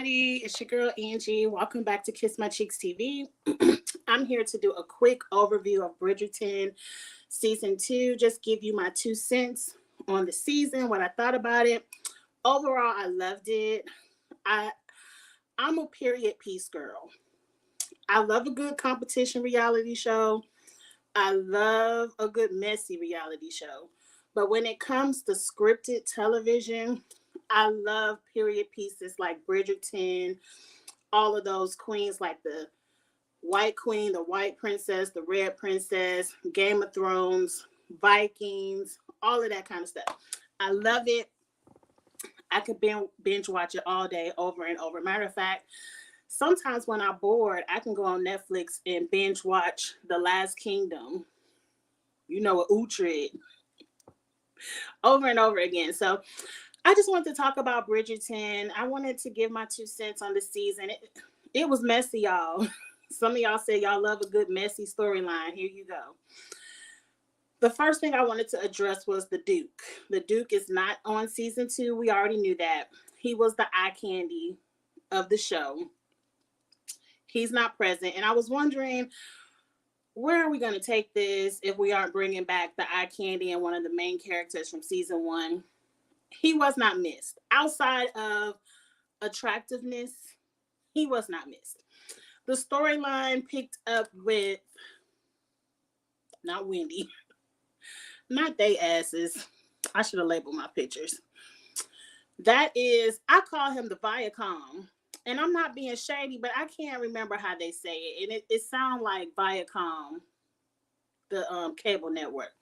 everybody. It's your girl Angie. Welcome back to Kiss My Cheeks TV. I'm here to do a quick overview of Bridgerton season 2. Just give you my 2 cents on the season, what I thought about it. Overall, I loved it. I I'm a period piece girl. I love a good competition reality show. I love a good messy reality show. But when it comes to scripted television, I love period pieces like Bridgerton, all of those queens like the White Queen, the White Princess, the Red Princess, Game of Thrones, Vikings, all of that kind of stuff. I love it. I could binge watch it all day over and over. Matter of fact, sometimes when I'm bored, I can go on Netflix and binge watch The Last Kingdom, with Uhtred, over and over again. So I just wanted to talk about Bridgerton. I wanted to give my 2 cents on the season. It was messy, y'all. Some of y'all said y'all love a good messy storyline. Here you go. The first thing I wanted to address was the Duke. The Duke is not on season 2. We already knew that. He was the eye candy of the show. He's not present. And I was wondering, where are we going to take this if we aren't bringing back the eye candy and one of the main characters from season 1? He was not missed. Outside of attractiveness, he was not missed. The storyline picked up with, not Wendy, not they asses. I should have labeled my pictures. That is, I call him the Viacom. And I'm not being shady, but I can't remember how they say it. And it sounds like Viacom, the cable network.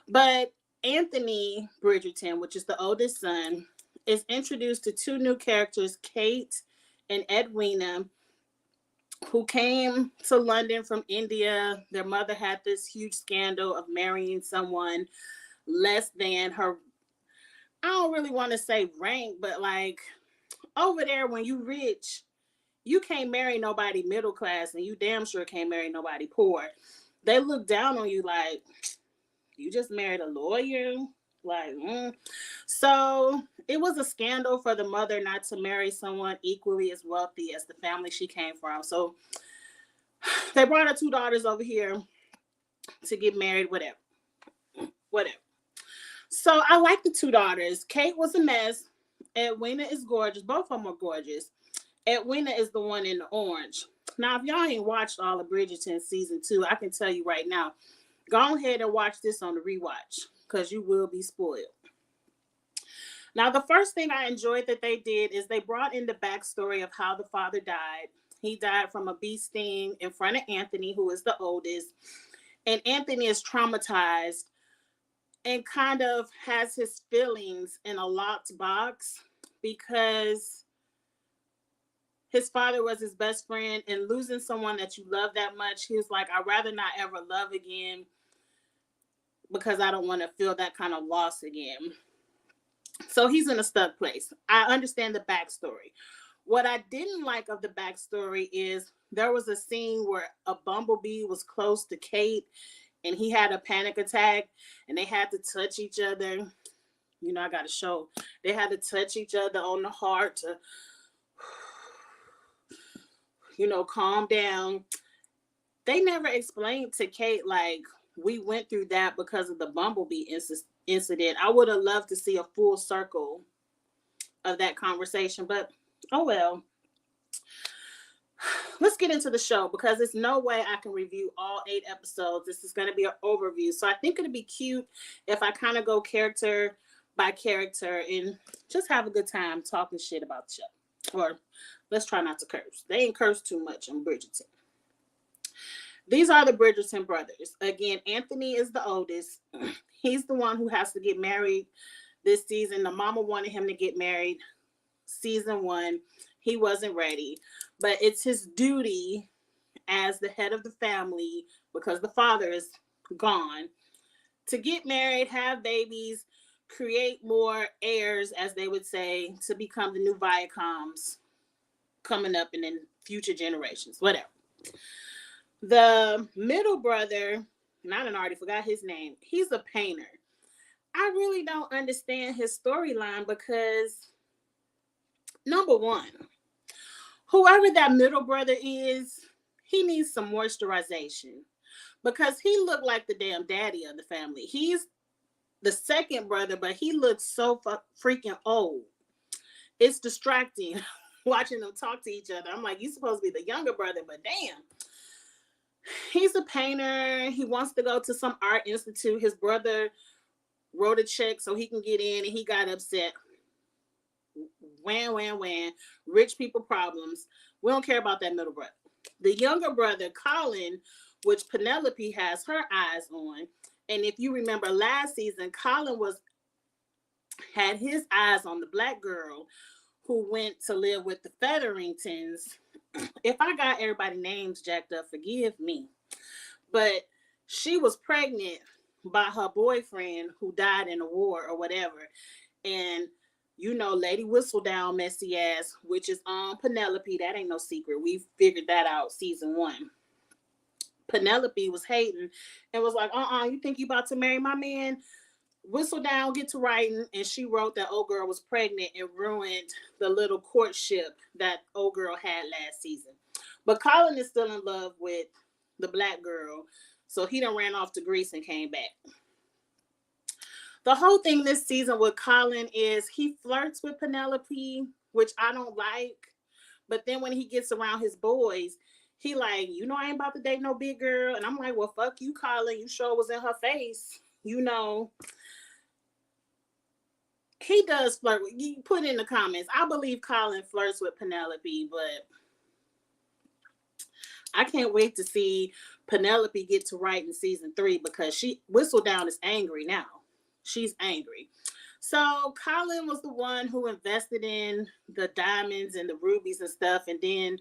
But Anthony Bridgerton, which is the oldest son, is introduced to 2 new characters, Kate and Edwina, who came to London from India. Their mother had this huge scandal of marrying someone less than her, I don't really want to say rank, but like over there when you rich, you can't marry nobody middle class, and you damn sure can't marry nobody poor. They look down on you like, you just married a lawyer? So it was a scandal for the mother not to marry someone equally as wealthy as the family she came from. So they brought her 2 daughters over here to get married, whatever. So I like the 2 daughters. Kate was a mess. Edwina is gorgeous. Both of them are gorgeous. Edwina is the one in the orange. Now, if y'all ain't watched all of Bridgerton season 2, I can tell you right now, go ahead and watch this on the rewatch because you will be spoiled. Now, the first thing I enjoyed that they did is they brought in the backstory of how the father died. He died from a bee sting in front of Anthony, who is the oldest. And Anthony is traumatized and kind of has his feelings in a locked box because his father was his best friend, and losing someone that you love that much, he was like, I'd rather not ever love again because I don't want to feel that kind of loss again. So he's in a stuck place. I understand the backstory. What I didn't like of the backstory is there was a scene where a bumblebee was close to Kate and he had a panic attack and they had to touch each other. I got to show. They had to touch each other on the heart to, calm down. They never explained to Kate, like, we went through that because of the bumblebee incident. I would have loved to see a full circle of that conversation, but oh well. Let's get into the show because there's no way I can review all 8 episodes. This is going to be an overview. So I think it'd be cute if I kind of go character by character and just have a good time talking shit about the show. Or let's try not to curse. They ain't curse too much on Bridgerton. These are the Bridgerton brothers. Again, Anthony is the oldest. He's the one who has to get married this season. The mama wanted him to get married season 1. He wasn't ready. But it's his duty as the head of the family, because the father is gone, to get married, have babies, create more heirs, as they would say, to become the new Viacoms coming up and in future generations, whatever. The middle brother, and I already forgot his name, he's a painter. I really don't understand his storyline because, number one, Whoever that middle brother is, he needs some moisturization because he looked like the damn daddy of the family. He's the second brother, but he looks so freaking old. It's distracting watching them talk to each other. I'm like, you supposed to be the younger brother, but damn. He's a painter. He wants to go to some art institute. His brother wrote a check so he can get in, and he got upset. Wham. Rich people problems. We don't care about that middle brother. The younger brother, Colin, which Penelope has her eyes on. And if you remember last season, Colin had his eyes on the black girl who went to live with the Featheringtons. If I got everybody's names jacked up, forgive me. But she was pregnant by her boyfriend who died in a war or whatever. And you know, Lady Whistledown, messy ass, which is on Penelope. That ain't no secret. We figured that out season 1. Penelope was hating and was like, you think you about to marry my man? Whistledown, get to writing. And she wrote that old girl was pregnant and ruined the little courtship that old girl had last season. But Colin is still in love with the black girl. So he done ran off to Greece and came back. The whole thing this season with Colin is he flirts with Penelope, which I don't like. But then when he gets around his boys, he like, you know, I ain't about to date no big girl. And I'm like, well, fuck you, Colin. You sure was in her face. You know, he does flirt. You put in the comments. I believe Colin flirts with Penelope, but I can't wait to see Penelope get to write in season 3 because Whistledown is angry now. She's angry. So Colin was the one who invested in the diamonds and the rubies and stuff. And then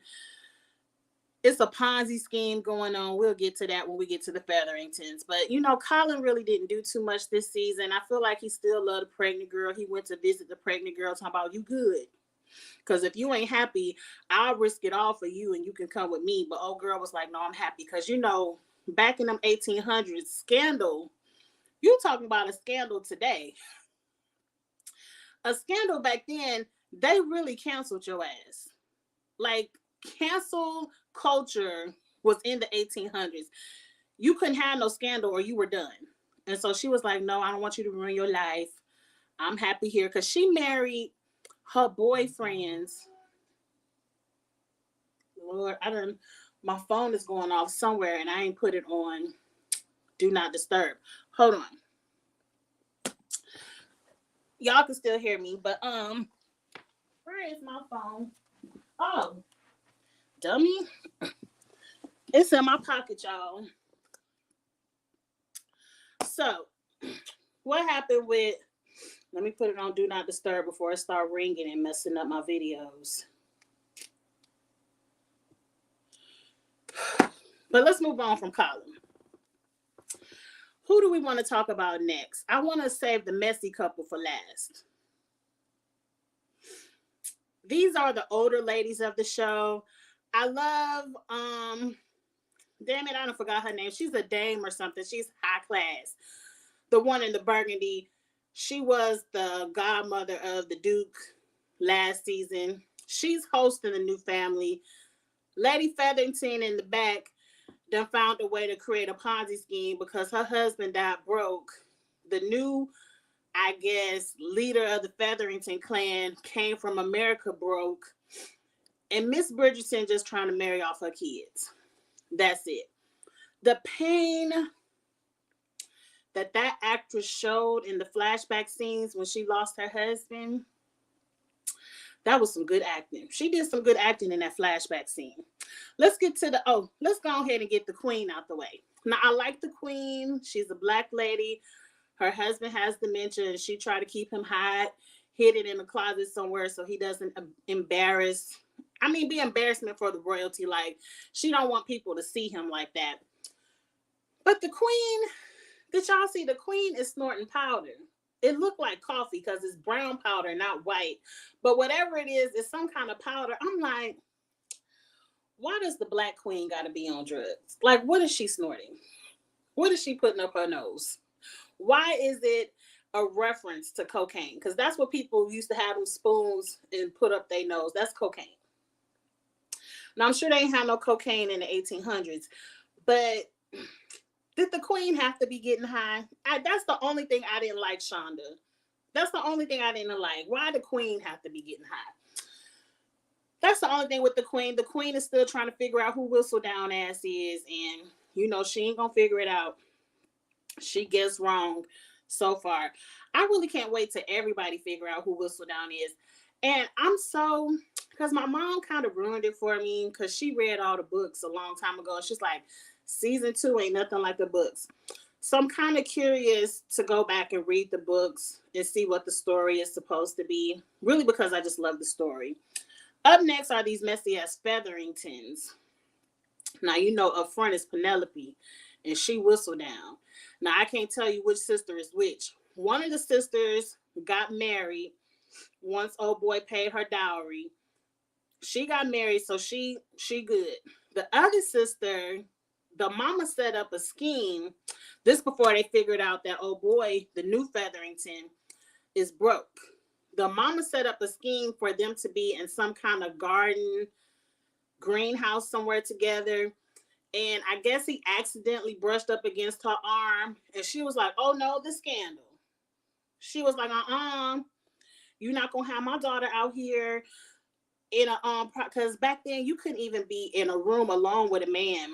it's a Ponzi scheme going on. We'll get to that when we get to the Featheringtons. But, you know, Colin really didn't do too much this season. I feel like he still loved the pregnant girl. He went to visit the pregnant girl talking about, you good. Because if you ain't happy, I'll risk it all for you and you can come with me. But old girl was like, no, I'm happy. Because, you know, back in them 1800s, scandal. You talking about a scandal today. A scandal back then, they really canceled your ass. Like, cancel culture was in the 1800s. You couldn't have no scandal or you were done. And so she was like, no, I don't want you to ruin your life. I'm happy here. Because she married her boyfriends. Lord, my phone is going off somewhere and I ain't put it on Do Not Disturb. Hold on. Y'all can still hear me, but where is my phone? Oh, dummy. It's in my pocket, y'all. So, what happened with, let me put it on Do Not Disturb before it start ringing and messing up my videos. But let's move on from Colin. Who do we want to talk about next? I want to save the messy couple for last. These are the older ladies of the show. I love, damn it, I don't forgot her name. She's a dame or something. She's high class. The one in the burgundy. She was the godmother of the Duke last season. She's hosting a new family. Lady Featherington in the back done found a way to create a Ponzi scheme because her husband died broke. The new, I guess, leader of the Featherington clan came from America broke. And Miss Bridgerton just trying to marry off her kids. That's it. The pain that actress showed in the flashback scenes when she lost her husband, that was some good acting. She did some good acting in that flashback scene. Let's get to let's go ahead and get the queen out the way. Now, I like the queen. She's a black lady. Her husband has dementia, and she tried to keep him hidden in a closet somewhere so he doesn't be embarrassment for the royalty. Like, she don't want people to see him like that. But the queen, did y'all see the queen is snorting powder? It looked like coffee because it's brown powder, not white. But whatever it is, it's some kind of powder. I'm like, why does the black queen got to be on drugs? Like, what is she snorting? What is she putting up her nose? Why is it a reference to cocaine? Because that's what people used to have them spoons and put up their nose. That's cocaine. Now, I'm sure they ain't had no cocaine in the 1800s, but did the queen have to be getting high? That's the only thing I didn't like, Shonda. That's the only thing I didn't like. Why the queen have to be getting high? That's the only thing with the queen. The queen is still trying to figure out who Whistledown ass is, and she ain't gonna figure it out. She gets wrong so far. I really can't wait till everybody figure out who Whistledown is. And I'm so, because my mom kind of ruined it for me because she read all the books a long time ago. She's like, season 2 ain't nothing like the books. So I'm kind of curious to go back and read the books and see what the story is supposed to be. Really, because I just love the story. Up next are these messy ass Featheringtons. Now, up front is Penelope, and she Whistledown. Now, I can't tell you which sister is which. One of the sisters got married once old boy paid her dowry. She got married, so she good. The other sister, the mama set up a scheme. This before they figured out that old boy, the new Featherington, is broke. The mama set up a scheme for them to be in some kind of garden, greenhouse somewhere together. And I guess he accidentally brushed up against her arm. And she was like, oh no, the scandal. She was like, you're not going to have my daughter out here in a, because back then you couldn't even be in a room alone with a man.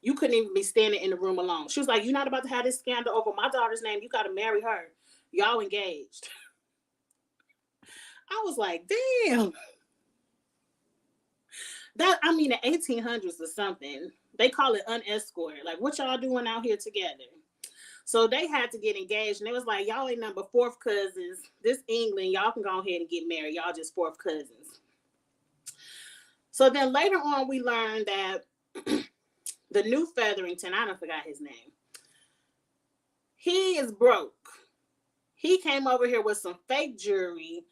You couldn't even be standing in the room alone. She was like, you're not about to have this scandal over my daughter's name. You got to marry her. Y'all engaged. I was like, damn. The 1800s or something. They call it unescorted. Like, what y'all doing out here together? So they had to get engaged. And it was like, y'all ain't number fourth cousins. This England, y'all can go ahead and get married. Y'all just fourth cousins. So then later on, we learned that the new Featherington, I don't forgot his name. He is broke. He came over here with some fake jewelry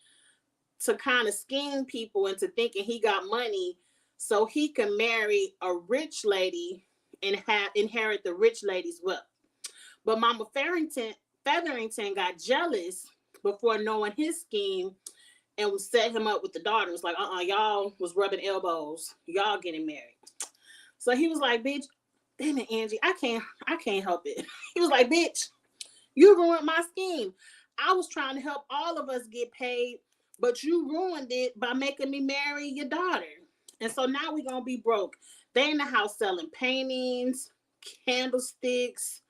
to kind of scheme people into thinking he got money so he can marry a rich lady and inherit the rich lady's wealth. But Mama Featherington got jealous before knowing his scheme and set him up with the daughter. It was like, y'all was rubbing elbows. Y'all getting married. So he was like, bitch, damn it, Angie, I can't help it. He was like, bitch, you ruined my scheme. I was trying to help all of us get paid, but you ruined it by making me marry your daughter. And so now we're going to be broke. They in the house selling paintings, candlesticks,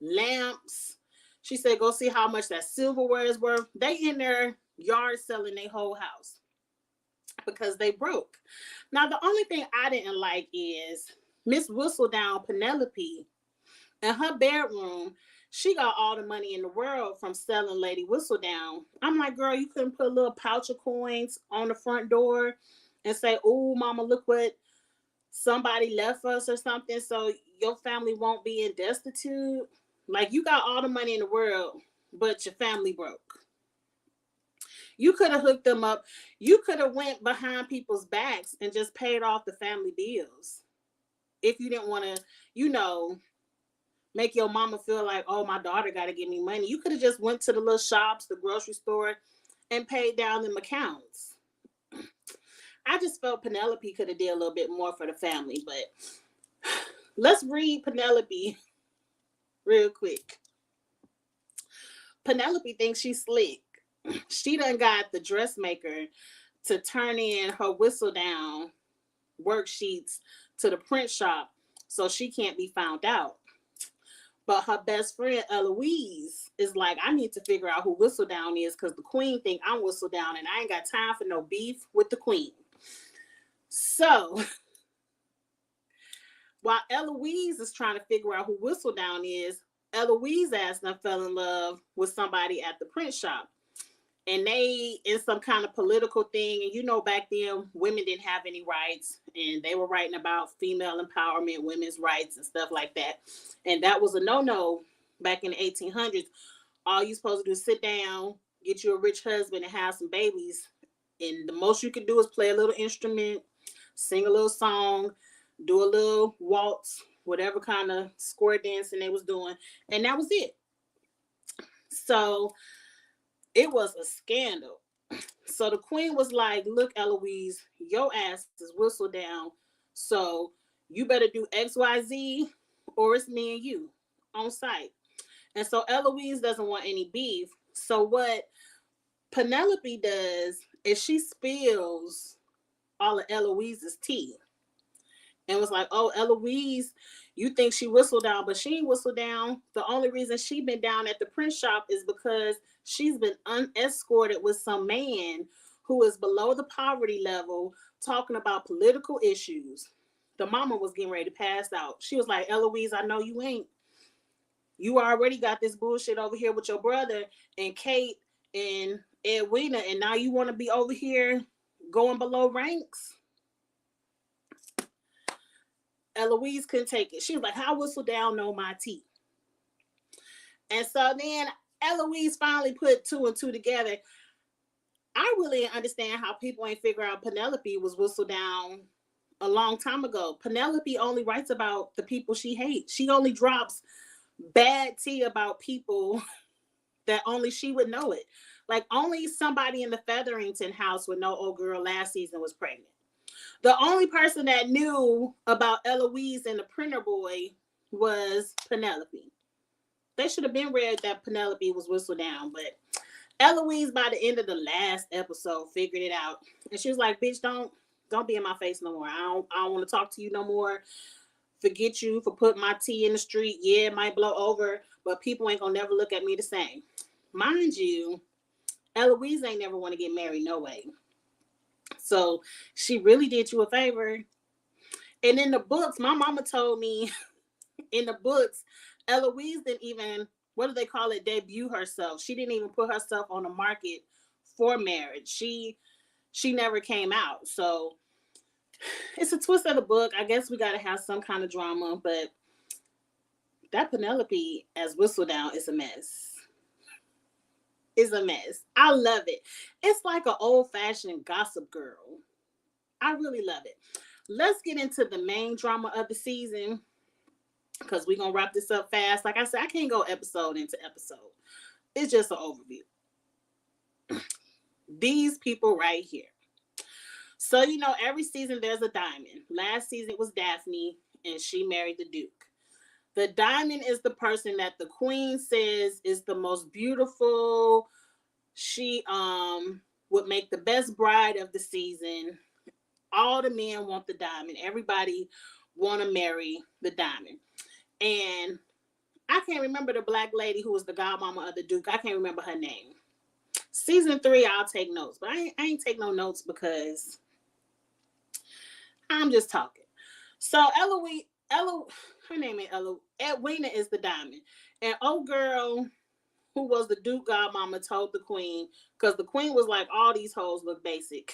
lamps. She said, go see how much that silverware is worth. They in their yard selling their whole house because they broke. Now, the only thing I didn't like is Miss Whistledown, Penelope, in her bedroom, she got all the money in the world from selling Lady Whistledown. I'm like, girl, you couldn't put a little pouch of coins on the front door and say, oh, mama, look what somebody left us or something so your family won't be in destitute. Like, you got all the money in the world, but your family broke. You could have hooked them up. You could have went behind people's backs and just paid off the family bills. If you didn't want to, make your mama feel like, oh, my daughter got to give me money. You could have just went to the little shops, the grocery store, and paid down them accounts. I just felt Penelope could have did a little bit more for the family, but let's read Penelope real quick. Penelope thinks she's slick. She done got the dressmaker to turn in her Whistledown worksheets to the print shop so she can't be found out. But her best friend, Eloise, is like, I need to figure out who Whistledown is because the queen think I'm Whistledown and I ain't got time for no beef with the queen. So, while Eloise is trying to figure out who Whistledown is, Eloise ass done fell in love with somebody at the print shop. And they in some kind of political thing. And back then, women didn't have any rights. And they were writing about female empowerment, women's rights, and stuff like that. And that was a no-no back in the 1800s. All you supposed to do is sit down, get you a rich husband, and have some babies. And the most you could do is play a little instrument, sing a little song, do a little waltz, whatever kind of square dancing they was doing. And that was it. So it was a scandal. So the queen was like, look, Eloise, your ass is whistled down. So you better do XYZ or it's me and you on site. And so Eloise doesn't want any beef. So what Penelope does is she spills all of Eloise's tea and was like, oh, Eloise, you think she whistled down, but she ain't whistled down. The only reason she been down at the print shop is because she's been unescorted with some man who is below the poverty level talking about political issues. The mama was getting ready to pass out. She was like, Eloise, I know you ain't. You already got this bullshit over here with your brother and Kate and Edwina, and now you want to be over here going below ranks? Eloise couldn't take it. She was like, how whistle down know my tea? And so then Eloise finally put two and two together. I really didn't understand how people ain't figure out Penelope was whistled down a long time ago. Penelope only writes about the people she hates. She only drops bad tea about people that only she would know it. Like only somebody in the Featherington house would know old girl last season was pregnant. The only person that knew about Eloise and the printer boy was Penelope. They should have been read that Penelope was whistled down, but Eloise by the end of the last episode figured it out. And she was like, bitch, don't be in my face no more. I don't want to talk to you no more. Forget you for putting my tea in the street. Yeah, it might blow over, but people ain't gonna never look at me the same. Mind you, Eloise ain't never want to get married no way. So she really did you a favor. And in the books, my mama told me in the books, Eloise didn't even, what do they call it, debut herself. She didn't even put herself on the market for marriage. She never came out. So it's a twist of the book. I guess we got to have some kind of drama, but that Penelope as Whistledown is a mess. It's a mess. I love it. It's like an old-fashioned Gossip Girl. I really love it. Let's get into the main drama of the season because we're going to wrap this up fast. Like I said, I can't go episode into episode. It's just an overview. These people right here. So, you know, every season there's a diamond. Last season it was Daphne, and she married the Duke. The diamond is the person that the queen says is the most beautiful. She would make the best bride of the season. All the men want the diamond. Everybody want to marry the diamond. And I can't remember the black lady who was the godmama of the Duke. I can't remember her name. Season 3, I'll take notes. But I ain't take no notes because I'm just talking. So her name ain't Eloise. Edwina is the diamond. And old girl who was the Duke godmama told the queen, because the queen was like, all these hoes look basic.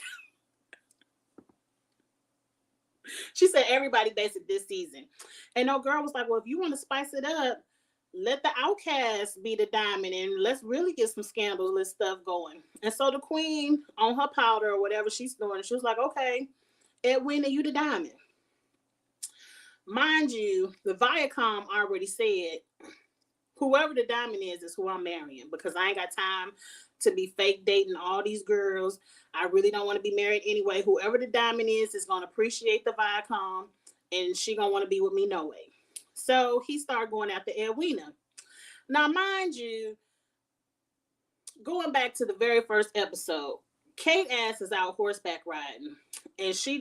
She said everybody basic this season. And old girl was like, well, if you want to spice it up, let the outcast be the diamond and let's really get some scandalous stuff going. And so the queen on her powder or whatever she's doing, she was like, okay, Edwina, you the diamond. Mind you, the Viacom already said, whoever the diamond is who I'm marrying because I ain't got time to be fake dating all these girls. I really don't want to be married anyway. Whoever the diamond is going to appreciate the Viacom and she going to want to be with me no way. So he started going after Edwina. Now, mind you, going back to the very first episode, Kate ass is out horseback riding and she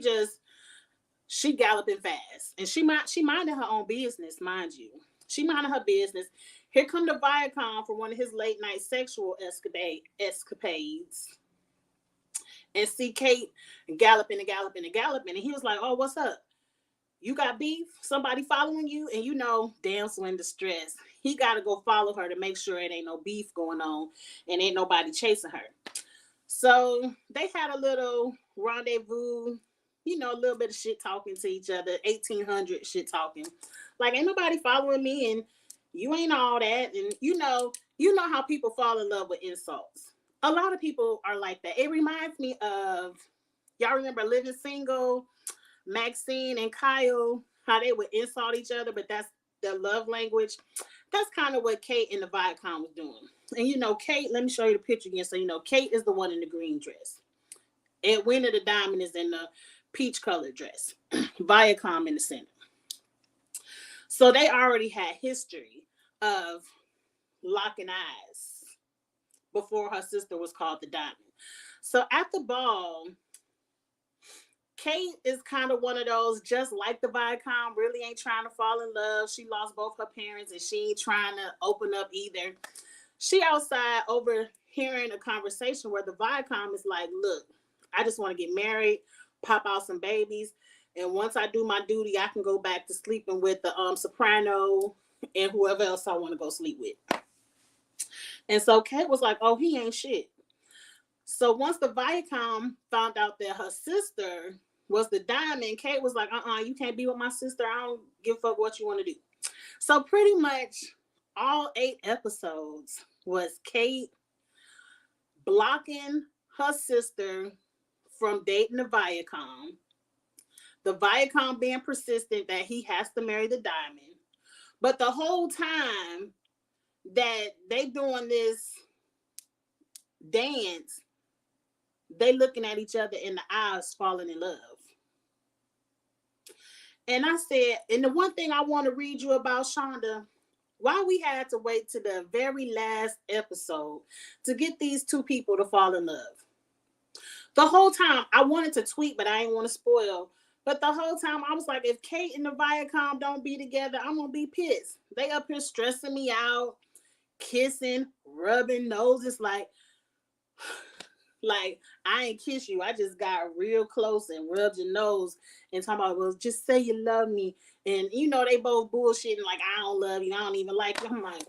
galloping fast and she minded her own business, mind you. She minded her business. Here come the Viacom for one of his late night sexual escapades and see Kate galloping. And he was like, oh, what's up? You got beef? Somebody following you? And you know, damsel in distress. He got to go follow her to make sure it ain't no beef going on and ain't nobody chasing her. So they had a little rendezvous, you know, a little bit of shit talking to each other, 1800 shit talking. Like, ain't nobody following me and you ain't all that. And you know how people fall in love with insults. A lot of people are like that. It reminds me of, y'all remember Living Single, Maxine and Kyle, how they would insult each other, but that's their love language. That's kind of what Kate and the Viacom was doing. And you know, Kate, let me show you the picture again. So, you know, Kate is the one in the green dress. Edwina the diamond is in the peach colored dress. Viacom in the center. So they already had history of locking eyes before her sister was called the diamond. So at the ball, Kate is kind of one of those, just like the Viacom, really ain't trying to fall in love. She lost both her parents and she ain't trying to open up either. She outside overhearing a conversation where the Viacom is like, look, I just want to get married, pop out some babies, and once I do my duty, I can go back to sleeping with the soprano and whoever else I want to go sleep with. And so Kate was like, oh, he ain't shit. So once the Viacom found out that her sister was the diamond, Kate was like, you can't be with my sister. I don't give a fuck what you want to do. So pretty much all 8 episodes was Kate blocking her sister from dating the Viacom being persistent that he has to marry the diamond. But the whole time that they doing this dance, they looking at each other in the eyes, falling in love. And I said, and the one thing I want to read you about Shonda, why we had to wait to the very last episode to get these 2 people to fall in love. The whole time I wanted to tweet, but I didn't want to spoil. But the whole time I was like, if Kate and the Viacom don't be together, I'm going to be pissed. They up here stressing me out, kissing, rubbing noses like I ain't kiss you. I just got real close and rubbed your nose and talking about, well, just say you love me. And, you know, they both bullshitting like, I don't love you. I don't even like you. I'm like,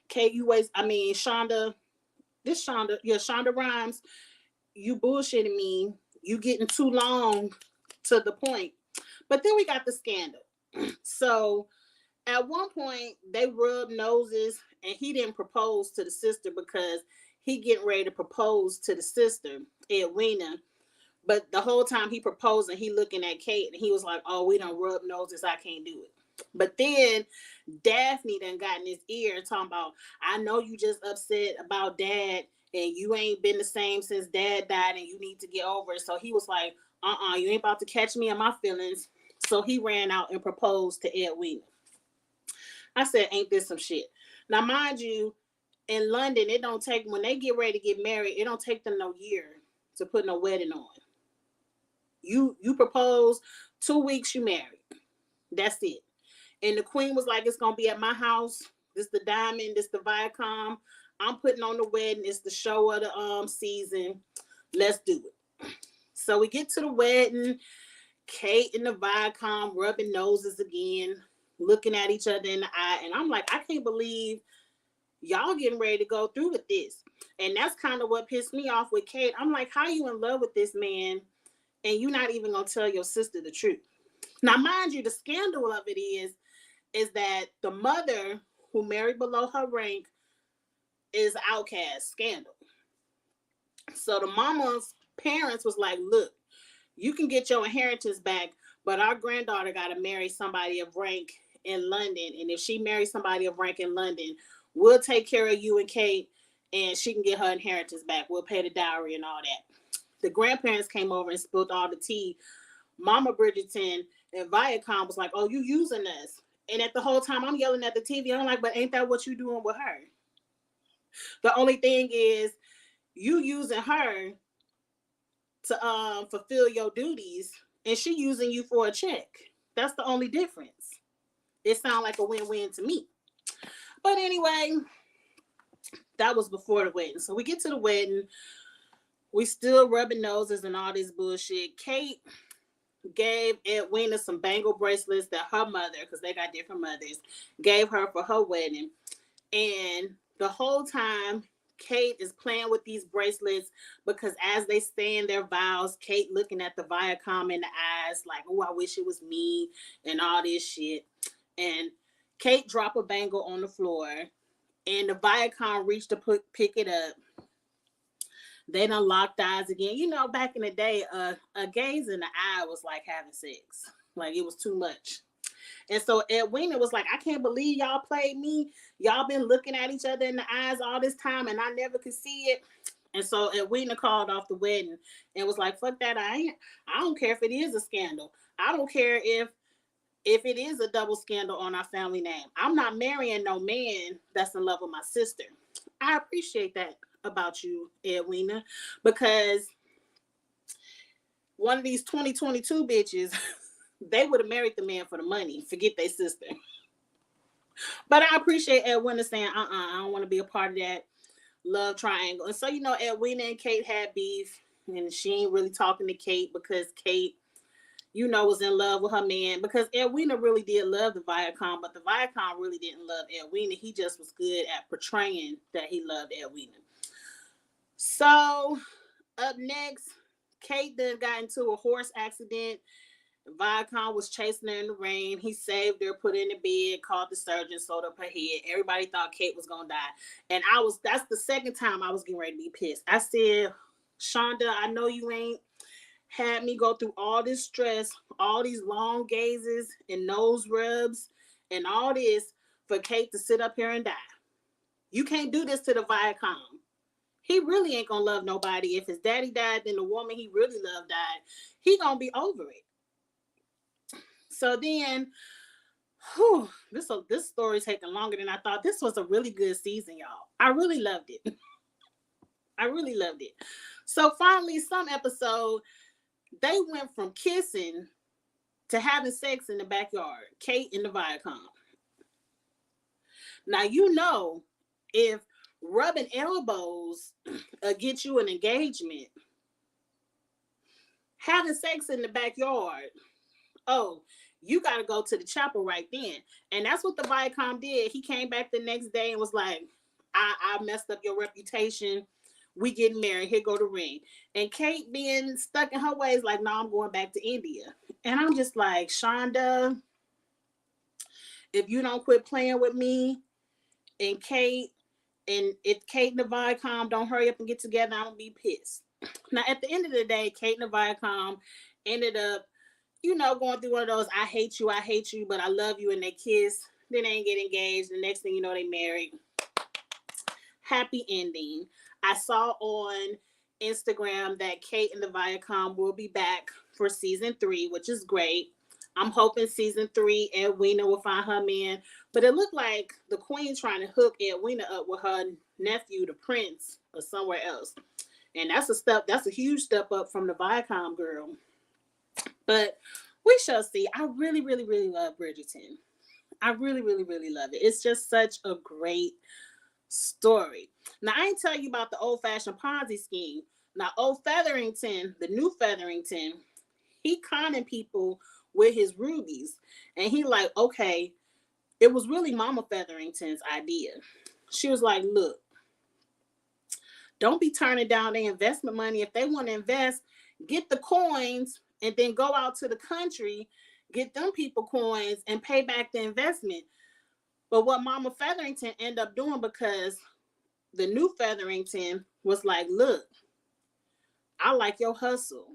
Kate, Shonda Rhimes, you bullshitting me. You getting too long to the point. But then we got the scandal. So at one point, they rubbed noses and he didn't propose to the sister because he getting ready to propose to the sister, Edwina. But the whole time he proposing, he looking at Kate and he was like, oh, we done rub noses. I can't do it. But then Daphne done got in his ear talking about, I know you just upset about Dad and you ain't been the same since Dad died and you need to get over it. So he was like, you ain't about to catch me in my feelings. So he ran out and proposed to Edwina. I said, ain't this some shit? Now, mind you, in London, it don't take, when they get ready to get married, it don't take them no year to put no wedding on. You propose, 2 weeks, you married. That's it. And the queen was like, it's going to be at my house. This the diamond. This the Viacom. I'm putting on the wedding. It's the show of the season. Let's do it. So we get to the wedding. Kate and the Viacom rubbing noses again, looking at each other in the eye. And I'm like, I can't believe y'all getting ready to go through with this. And that's kind of what pissed me off with Kate. I'm like, how you in love with this man and you're not even going to tell your sister the truth? Now, mind you, the scandal of it is that the mother who married below her rank is outcast. Scandal. So the mama's parents was like, look, you can get your inheritance back, but our granddaughter got to marry somebody of rank in London. And if she marries somebody of rank in London, we'll take care of you and Kate and she can get her inheritance back. We'll pay the dowry and all that. The grandparents came over and spilled all the tea. Mama Bridgerton and Viacom was like, oh, you using us. And at the whole time I'm yelling at the TV. I'm like, but ain't that what you doing with her? The only thing is you using her to fulfill your duties and she using you for a check. That's the only difference. It sounds like a win-win to me. But anyway, that was before the wedding. So we get to the wedding. We still rubbing noses and all this bullshit. Kate gave Edwina some bangle bracelets that her mother, because they got different mothers, gave her for her wedding. And the whole time, Kate is playing with these bracelets because as they say in their vows, Kate looking at the Viacom in the eyes like, oh, I wish it was me and all this shit. And Kate dropped a bangle on the floor and the Viacom reached to pick it up. They done locked eyes again. You know, back in the day, a gaze in the eye was like having sex. Like, it was too much. And so Edwina was like, I can't believe y'all played me. Y'all been looking at each other in the eyes all this time and I never could see it. And so Edwina called off the wedding and was like, fuck that. I don't care if it is a scandal. I don't care if it is a double scandal on our family name. I'm not marrying no man that's in love with my sister. I appreciate that about you, Edwina, because one of these 2022 bitches, they would have married the man for the money. Forget their sister. But I appreciate Edwina saying, I don't want to be a part of that love triangle. And so, Edwina and Kate had beef, and she ain't really talking to Kate because Kate, was in love with her man, because Edwina really did love the Viacom, but the Viacom really didn't love Edwina. He just was good at portraying that he loved Edwina. So, up next, Kate then got into a horse accident. Viacom was chasing her in the rain. He saved her, put her in the bed, called the surgeon, sewed up her head. Everybody thought Kate was going to die. And that's the second time I was getting ready to be pissed. I said, Shonda, I know you ain't had me go through all this stress, all these long gazes and nose rubs and all this for Kate to sit up here and die. You can't do this to the Viacom. He really ain't going to love nobody. If his daddy died, then the woman he really loved died. He going to be over it. So then, this story's taking longer than I thought. This was a really good season, y'all. I really loved it. I really loved it. So finally, some episode, they went from kissing to having sex in the backyard. Kate and the Viacom. Now, if rubbing elbows get you an engagement, having sex in the backyard, you got to go to the chapel right then. And that's what the Viacom did. He came back the next day and was like, I messed up your reputation. We getting married. Here go the ring. And Kate being stuck in her ways like, no, I'm going back to India. And I'm just like, Shonda, if you don't quit playing with me and Kate, and if Kate and the Viacom don't hurry up and get together, I'm going to be pissed. Now, at the end of the day, Kate and the Viacom ended up, going through one of those, I hate you, but I love you, and they kiss. Then they ain't get engaged. The next thing you know, they married. Happy ending. I saw on Instagram that Kate and the Viacom will be back for season 3, which is great. I'm hoping season 3, Edwina will find her man. But it looked like the queen trying to hook Edwina up with her nephew, the prince, or somewhere else. And that's a huge step up from the Viacom girl. But we shall see. I really, really, really love Bridgerton. I really, really, really love it. It's just such a great story. Now, I ain't tell you about the old-fashioned Ponzi scheme. Now, old Featherington, the new Featherington, he conning people with his rubies. And he like, okay, it was really Mama Featherington's idea. She was like, look, don't be turning down their investment money. If they want to invest, get the coins and then go out to the country, get them people coins and pay back the investment. But what Mama Featherington ended up doing, because the new Featherington was like, look, I like your hustle.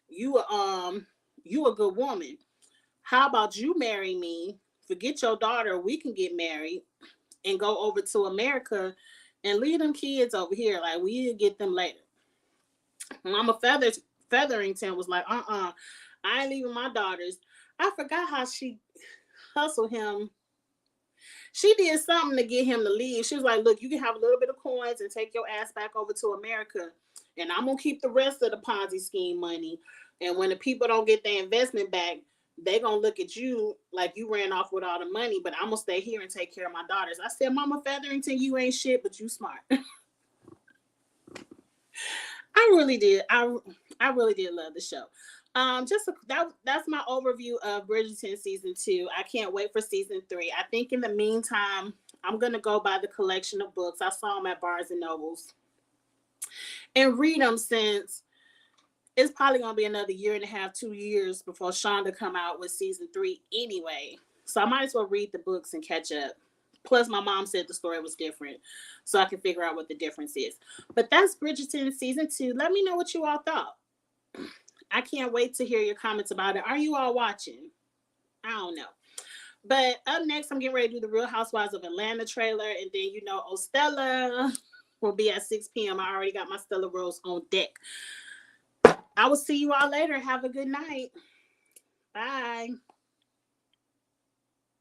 You a good woman. How about you marry me? Forget your daughter. We can get married and go over to America and leave them kids over here. Like, we'll get them later. Mama Featherington was like, I ain't leaving my daughters. I forgot how she hustled him. She did something to get him to leave. She was like, look, you can have a little bit of coins and take your ass back over to America. And I'm going to keep the rest of the Ponzi scheme money. And when the people don't get their investment back, they're going to look at you like you ran off with all the money, but I'm going to stay here and take care of my daughters. I said, Mama Featherington, you ain't shit, but you smart. I really did. I really did love the show. That's my overview of Bridgerton season 2. I can't wait for season 3. I think in the meantime, I'm gonna go buy the collection of books. I saw them at Barnes and Nobles and read them, since it's probably gonna be another 1.5 to 2 years before Shonda come out with season 3 anyway. So I might as well read the books and catch up. Plus, my mom said the story was different, so I can figure out what the difference is. But that's Bridgerton season 2. Let me know what you all thought. I can't wait to hear your comments about it. Are you all watching? I don't know. But up next, I'm getting ready to do the Real Housewives of Atlanta trailer. And then, Ostella will be at 6 p.m. I already got my Stella Rose on deck. I will see you all later. Have a good night. Bye.